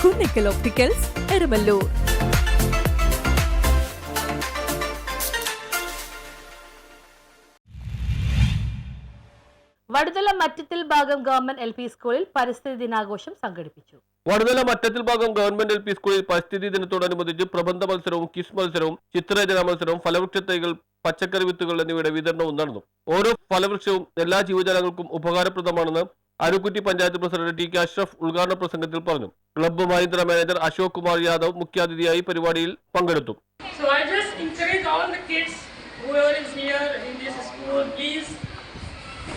Kunnickal opticals, Eramallur. Vaduthala Mattathil ഭാഗം government LP സ്കൂളിൽ പരിസ്ഥിതി ദിനാഘോഷം സംഘടിപ്പിച്ചു. വടുതല മറ്റത്തിൽ ഭാഗം ഗവൺമെന്റ് LP സ്കൂളിൽ പരിസ്ഥിതി ദിനത്തോടനുബന്ധിച്ച് പ്രബന്ധ മത്സരവും ക്വിസ് മത്സരവും ചിത്രരചനാ മത്സരവും ഫലവൃക്ഷ തൈകൾ, പച്ചക്കറി വിത്തുകൾ എന്നിവയുടെ വിതരണവും നടന്നു. ഓരോ ഫലവൃക്ഷവും എല്ലാ ജീവജാലങ്ങൾക്കും ഉപകാരപ്രദമാണെന്ന് അരുക്കുറ്റി പഞ്ചായത്ത് പ്രസിഡന്റ് TK അഷ്റഫ് ഉദ്ഘാടന പ്രസംഗത്തിൽ പറഞ്ഞു. ക്ലബ്ബ് മഹീന്ദ്ര മാനേജർ അശോക് കുമാർ യാദവ് മുഖ്യാതിഥിയായി പരിപാടിയിൽ പങ്കെടുത്തു.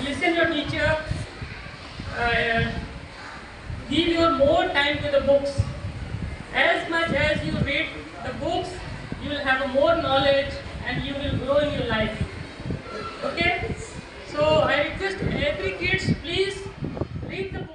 Listen your teacher, give your more time to the books. As much as you read the books, you will have more knowledge and you will grow in your life. Okay? So I request every kids, please read the books.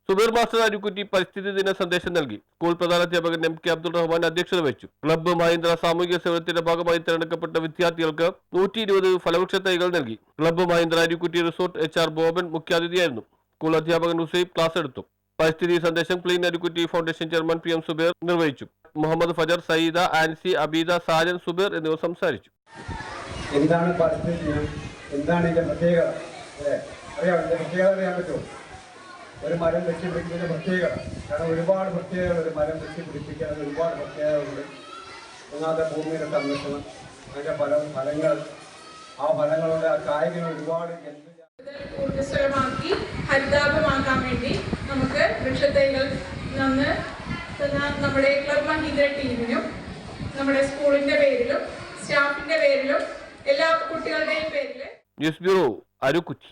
Subeer master Arookutty പരിസ്ഥിതി ദിന സന്ദേശം നൽകി. School പ്രധാനാധ്യാപകൻ MK Abdul Rahman അധ്യക്ഷത വഹിച്ചു. Club Mahindra സാമൂഹിക സേവനത്തിന്റെ ഭാഗമായി തിരഞ്ഞെടുക്കപ്പെട്ട വിദ്യാർത്ഥികൾക്ക് 120 ഫലവൃക്ഷ തൈകൾ നൽകി. Club Mahindra Arookutty resort HR Boban മുഖ്യാതിഥിയായിരുന്നു. സ്കൂൾ അധ്യാപകൻ ഹുസൈബ് ക്ലാസ് എടുത്തു. പരിസ്ഥിതി സന്ദേശം clean Arookutty foundation chairman PM Subeer നിർവഹിച്ചു. മുഹമ്മദ് ഫജർ, സയ്യിദ, ആൻസി, അബീദ, സാജൻ, സുബീർ എന്നിവർ സംസാരിച്ചു. എന്താണ് പരിസ്ഥിതി ദിനം? എന്താണ് ഇതിന്റെ പ്രത്യേകത? അറിയാൻ പറ്റുമോ? ഒരു മരം വെച്ചുപിടിക്കുന്നതിന്റെ പ്രത്യേകത, കാരണം ഒരുപാട് പ്രത്യേകത. ഒരു മരം വെച്ചുപിടിപ്പിക്കാൻ ഒരുപാട് പ്രത്യേകതകളുണ്ട്. ഒന്നാമത്തെ ഭൂമിയുടെ സംരക്ഷണം, അതിന്റെ ഫലങ്ങൾ, ആ ഫലങ്ങളുടെ ആ കായ്കൾ ഒരുപാട് ഊർജ്ജസ്വലമാക്കി ഹരിതാപമാക്കാൻ വേണ്ടി നമുക്ക് വൃക്ഷത്തൈകൾ നമ്മുടെ ക്ലബ് മഹീന്ദ്ര ടീമിനും നമ്മുടെ സ്കൂളിന്റെ പേരിലും സ്റ്റാഫിന്റെ പേരിലും എല്ലാ കുട്ടികളുടെയും പേരിൽ. News bureau, Arookutty.